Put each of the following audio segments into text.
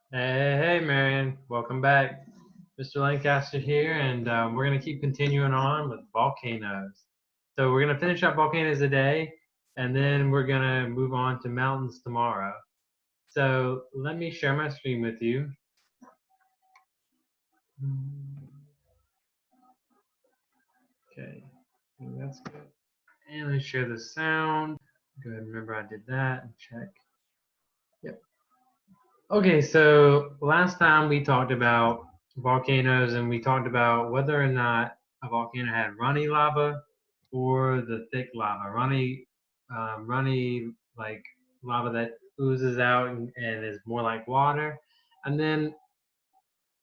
Hey, Marion. Welcome back. Mr. Lancaster here, and we're going to keep continuing on with volcanoes. So we're going to finish up volcanoes today, and then we're going to move on to mountains tomorrow. So let me share my screen with you. Okay, that's good. And let's share the sound. Go ahead and remember I did that and check. Yep. Okay, so last time we talked about volcanoes and we talked about whether or not a volcano had runny lava or the thick lava. Runny like lava that oozes out and is more like water, and then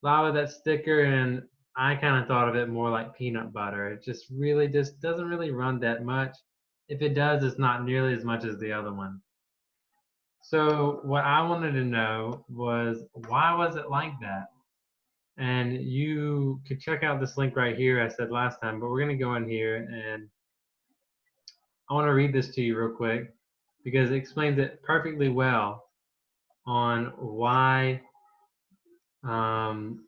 lava that's thicker. And I kind of thought of it more like peanut butter. It just doesn't really run that much. If it does, it's not nearly as much as the other one. So what I wanted to know was why was it like that? And you could check out this link right here I said last time, but we're going to go in here and I want to read this to you real quick because it explains it perfectly well on why some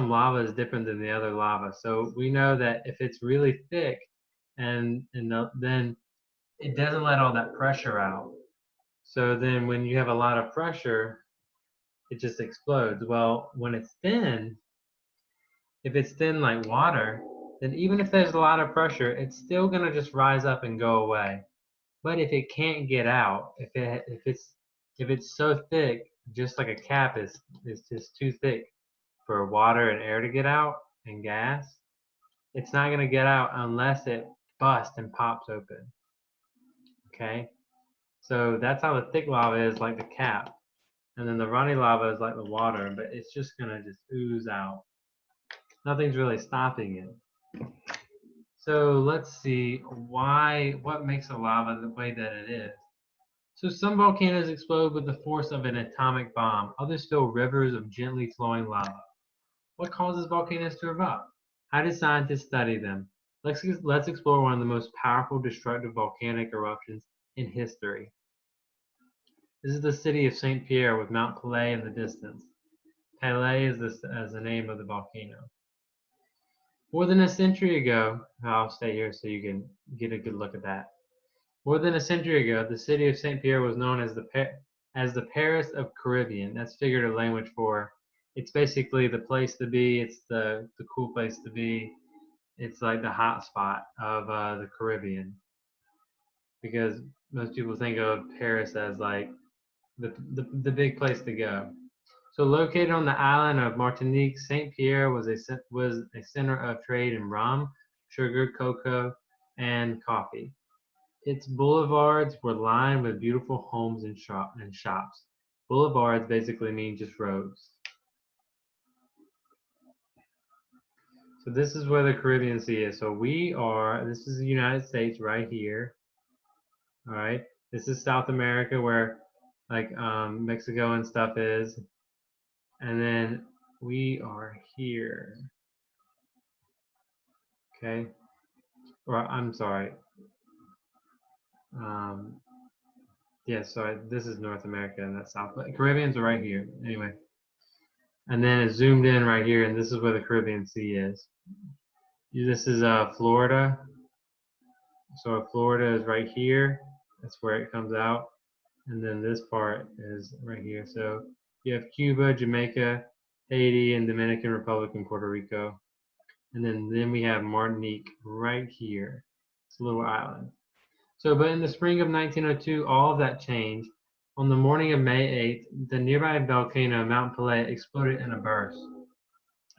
lava is different than the other lava. So we know that if it's really thick then it doesn't let all that pressure out. So then when you have a lot of pressure, it just explodes. Well, when it's thin, if it's thin like water, then even if there's a lot of pressure, it's still gonna just rise up and go away. But if it can't get out, if it's so thick, just like a cap is just too thick for water and air to get out and gas, it's not gonna get out unless it busts and pops open. Okay? So that's how the thick lava is like the cap. And then the runny lava is like the water, but it's just gonna just ooze out. Nothing's really stopping it. So let's see what makes a lava the way that it is. So some volcanoes explode with the force of an atomic bomb. Others fill rivers of gently flowing lava. What causes volcanoes to erupt? How do scientists study them? Let's explore one of the most powerful destructive volcanic eruptions in history. This is the city of St. Pierre with Mount Pelée in the distance. Pelée is the name of the volcano. More than a century ago, I'll stay here so you can get a good look at that. More than a century ago, the city of St. Pierre was known as the Paris of Caribbean. That's figurative language for it's basically the place to be. It's the cool place to be. It's like the hot spot of the Caribbean because most people think of Paris as like the big place to go. So located on the island of Martinique, Saint Pierre was a center of trade in rum, sugar, cocoa, and coffee. Its boulevards were lined with beautiful homes and shops. Boulevards basically mean just roads. So this is where the Caribbean Sea is. So this is the United States right here. All right. This is South America where like Mexico and stuff is. And then we are here. Okay. Or I'm sorry. Um, yeah, sorry. This is North America and that's South. But Caribbeans are right here. Anyway. And then it zoomed in right here, and this is where the Caribbean Sea is. This is Florida. So Florida is right here. That's where it comes out. And then this part is right here. So you have Cuba, Jamaica, Haiti, and Dominican Republic and Puerto Rico. And then we have Martinique right here. It's a little island. So, but in the spring of 1902, all of that changed. On the morning of May 8th, the nearby volcano Mount Pelée exploded in a burst.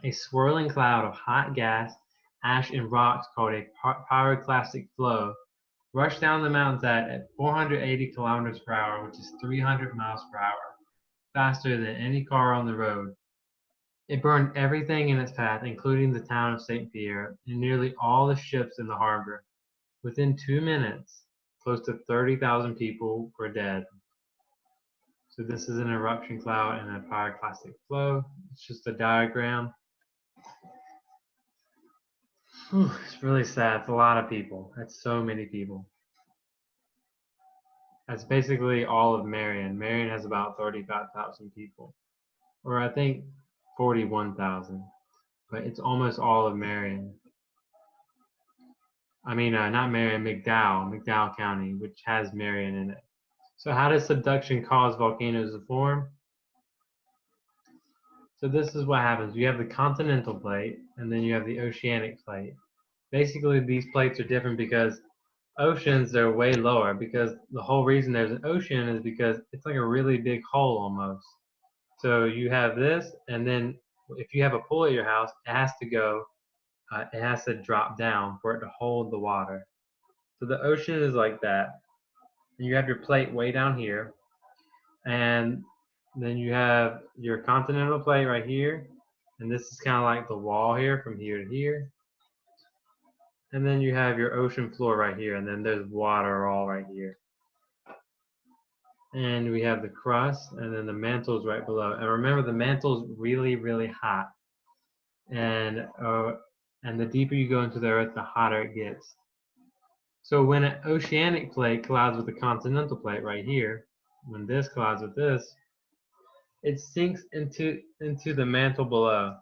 A swirling cloud of hot gas, ash, and rocks called a pyroclastic flow rushed down the mountains at 480 kilometers per hour, which is 300 miles per hour, faster than any car on the road. It burned everything in its path, including the town of St. Pierre and nearly all the ships in the harbor. Within 2 minutes, close to 30,000 people were dead. So this is an eruption cloud and a pyroclastic flow. It's just a diagram. Whew, it's really sad. It's a lot of people. That's so many people. That's basically all of Marion. Marion has about 35,000 people. or I think 41,000, but it's almost all of Marion. I mean, not Marion, McDowell County, which has Marion in it. So how does subduction cause volcanoes to form? So this is what happens. You have the continental plate, and then you have the oceanic plate. Basically, these plates are different because oceans, they're way lower, because the whole reason there's an ocean is because it's like a really big hole almost. So you have this, and then if you have a pool at your house, it has to drop down for it to hold the water. So the ocean is like that. And you have your plate way down here, and then you have your continental plate right here, and this is kind of like the wall here from here to here. And then you have your ocean floor right here, and then there's water all right here. And we have the crust, and then the mantle is right below. And remember, the mantle is really, really hot. And the deeper you go into the earth, the hotter it gets. So when an oceanic plate collides with the continental plate right here, when this collides with this, it sinks into the mantle below.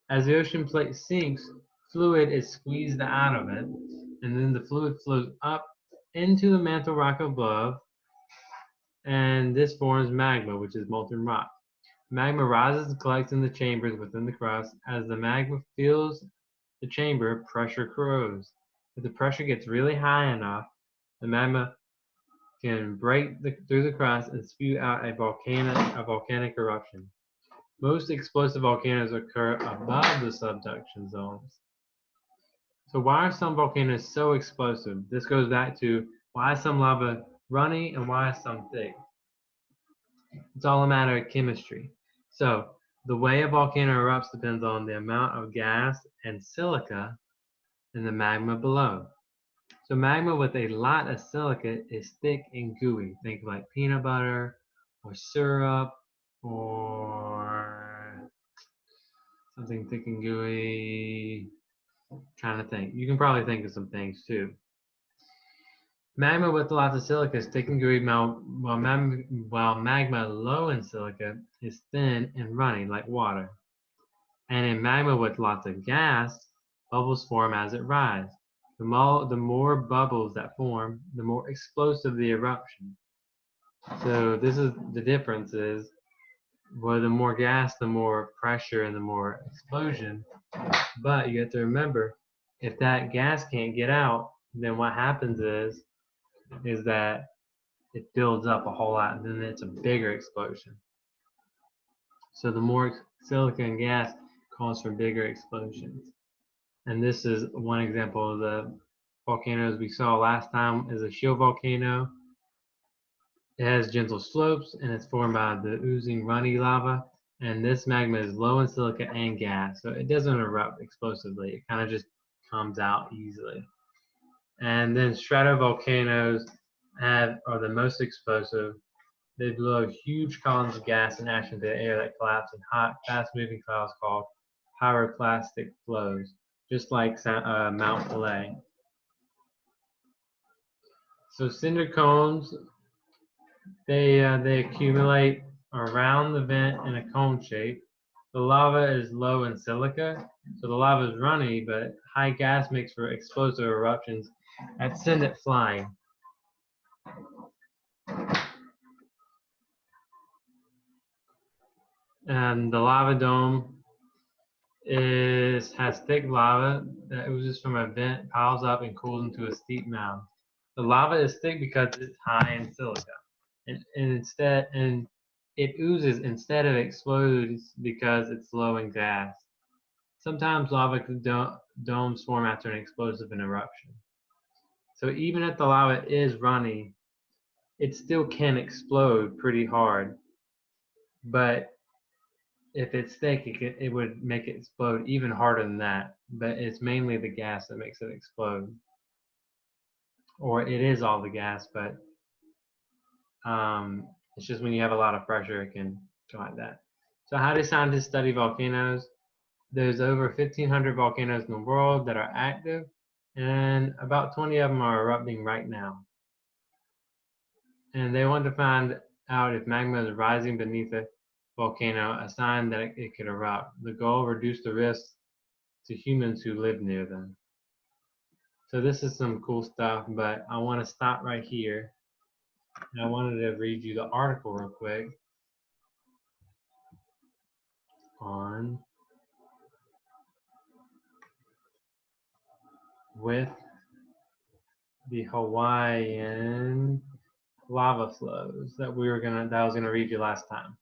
As the ocean plate sinks, fluid is squeezed out of it, and then the fluid flows up into the mantle rock above, and this forms magma, which is molten rock. Magma rises and collects in the chambers within the crust. As the magma fills the chamber, pressure grows. If the pressure gets really high enough, the magma can break through the crust and spew out a volcanic eruption. Most explosive volcanoes occur above the subduction zones. So why are some volcanoes so explosive? This goes back to why is some lava runny and why is some thick? It's all a matter of chemistry. So the way a volcano erupts depends on the amount of gas and silica in the magma below. So magma with a lot of silica is thick and gooey. Think like peanut butter or syrup or something thick and gooey. Trying to think. You can probably think of some things too. Magma with lots of silica is thick and gooey, while magma low in silica is thin and runny like water. And in magma with lots of gas, bubbles form as it rises. The more bubbles that form, the more explosive the eruption. So this is the difference is, well, the more gas, the more pressure and the more explosion. But you have to remember, if that gas can't get out, then what happens is that it builds up a whole lot, and then it's a bigger explosion. So the more silica and gas calls for bigger explosions. And this is one example of the volcanoes we saw last time is a shield volcano. It has gentle slopes and it's formed by the oozing runny lava. And this magma is low in silica and gas, so it doesn't erupt explosively. It kind of just comes out easily. And then stratovolcanoes are the most explosive. They blow huge columns of gas and ash into the air that collapse in hot, fast-moving clouds called pyroclastic flows, just like Mount Pelée. So cinder cones, they accumulate around the vent in a cone shape. The lava is low in silica, so the lava is runny, but high gas makes for explosive eruptions that send it flying. And the lava dome has thick lava that oozes from a vent, piles up, and cools into a steep mound. The lava is thick because it's high in silica, and it oozes instead of explodes because it's low in gas. Sometimes lava domes form after an explosive eruption. So even if the lava is runny, it still can explode pretty hard, but if it's thick, it would make it explode even harder than that. But it's mainly the gas that makes it explode. Or it is all the gas, but it's just when you have a lot of pressure, it can go like that. So how do scientists study volcanoes? There's over 1,500 volcanoes in the world that are active, and about 20 of them are erupting right now. And they want to find out if magma is rising beneath it volcano, a sign that it could erupt. The goal: reduce the risk to humans who live near them. So this is some cool stuff, but I want to stop right here. And I wanted to read you the article real quick on with the Hawaiian lava flows that I was gonna read you last time.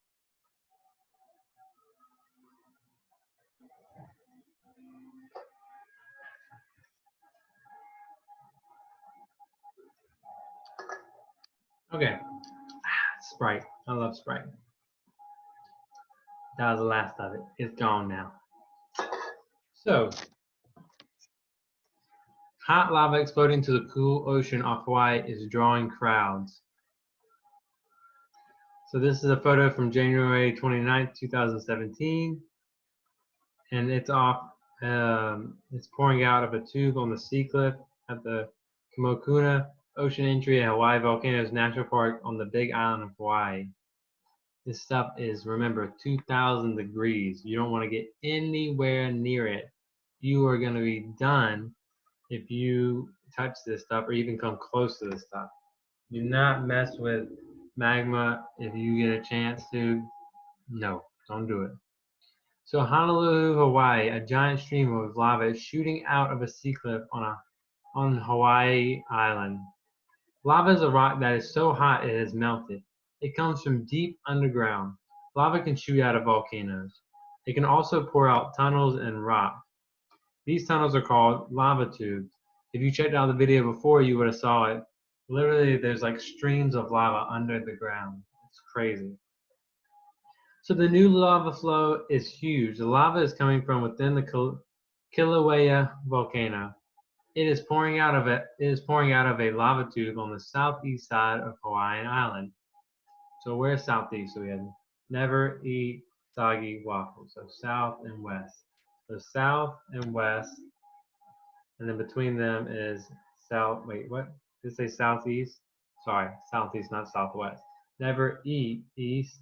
Okay, Sprite. I love Sprite. That was the last of it. It's gone now. So, hot lava exploding to the cool ocean off Hawaii is drawing crowds. So this is a photo from January 29th, 2017, and it's pouring out of a tube on the sea cliff at the Kamokuna Ocean Entry at Hawaii Volcanoes National Park on the Big Island of Hawaii. This stuff is, remember, 2,000 degrees. You don't want to get anywhere near it. You are going to be done if you touch this stuff or even come close to this stuff. Do not mess with magma if you get a chance to. No, don't do it. So Honolulu, Hawaii, a giant stream of lava is shooting out of a sea cliff on Hawaii Island. Lava is a rock that is so hot it has melted. It comes from deep underground. Lava can shoot out of volcanoes. It can also pour out tunnels and rock. These tunnels are called lava tubes. If you checked out the video before, you would have saw it. Literally, there's like streams of lava under the ground. It's crazy. So the new lava flow is huge. The lava is coming from within the Kilauea volcano. It is pouring out of a lava tube on the southeast side of Hawaiian Island. So where's southeast? So we had never eat soggy waffles. So south and west. So south and west, and then between them is south. Wait, what? Did it say southeast? Sorry, southeast, not southwest. Never eat east,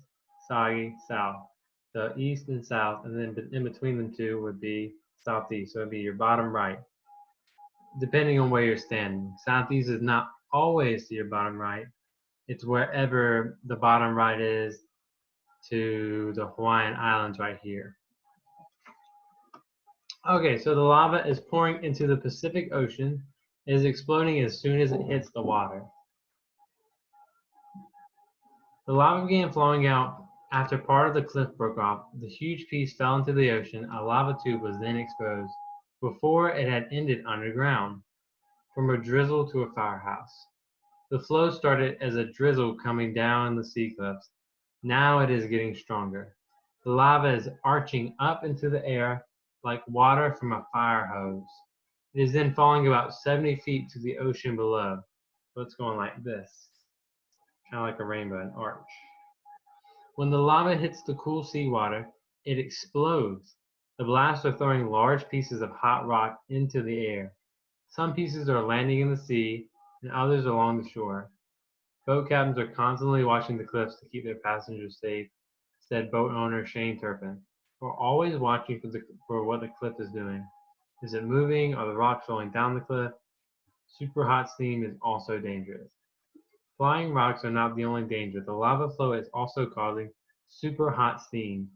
soggy, south. So east and south, and then in between them two would be southeast. So it'd be your bottom right, depending on where you're standing. Southeast is not always to your bottom right. It's wherever the bottom right is to the Hawaiian Islands right here. Okay, so the lava is pouring into the Pacific Ocean. It is exploding as soon as it hits the water. The lava began flowing out after part of the cliff broke off. The huge piece fell into the ocean. A lava tube was then exposed before it had ended underground, from a drizzle to a firehouse. The flow started as a drizzle coming down the sea cliffs. Now it is getting stronger. The lava is arching up into the air like water from a fire hose. It is then falling about 70 feet to the ocean below. So it's going like this, kind of like a rainbow, an arch. When the lava hits the cool seawater, it explodes. The blasts are throwing large pieces of hot rock into the air. Some pieces are landing in the sea, and others along the shore. Boat captains are constantly watching the cliffs to keep their passengers safe, said boat owner Shane Turpin. We're always watching for what the cliff is doing. Is it moving? Are the rocks rolling down the cliff? Super hot steam is also dangerous. Flying rocks are not the only danger. The lava flow is also causing super hot steam.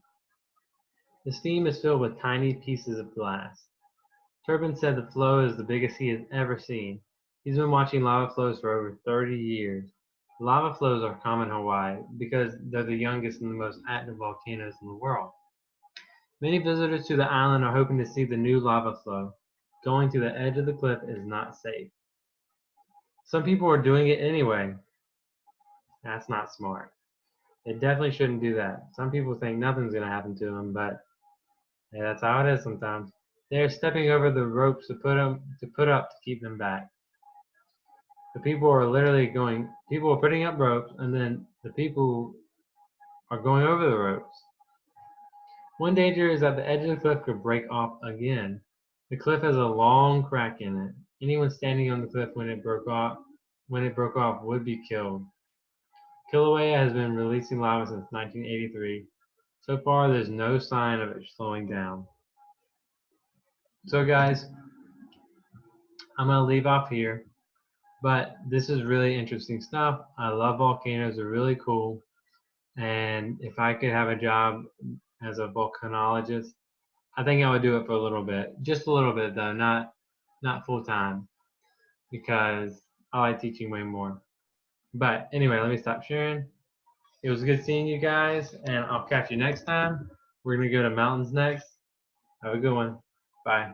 The steam is filled with tiny pieces of glass. Turpin said the flow is the biggest he has ever seen. He's been watching lava flows for over 30 years. Lava flows are common in Hawaii because they're the youngest and the most active volcanoes in the world. Many visitors to the island are hoping to see the new lava flow. Going to the edge of the cliff is not safe. Some people are doing it anyway. That's not smart. They definitely shouldn't do that. Some people think nothing's going to happen to them, but hey, that's how it is sometimes. They're stepping over the ropes to put up to keep them back. The people are putting up ropes, and then the people are going over the ropes. One danger is that the edge of the cliff could break off again. The cliff has a long crack in it. Anyone standing on the cliff when it broke off would be killed. Kilauea has been releasing lava since 1983. So far, there's no sign of it slowing down. So guys, I'm going to leave off here. But this is really interesting stuff. I love volcanoes. They're really cool. And if I could have a job as a volcanologist, I think I would do it for a little bit. Just a little bit though, not full time, because I like teaching way more. But anyway, let me stop sharing. It was good seeing you guys, and I'll catch you next time. We're going to go to mountains next. Have a good one. Bye.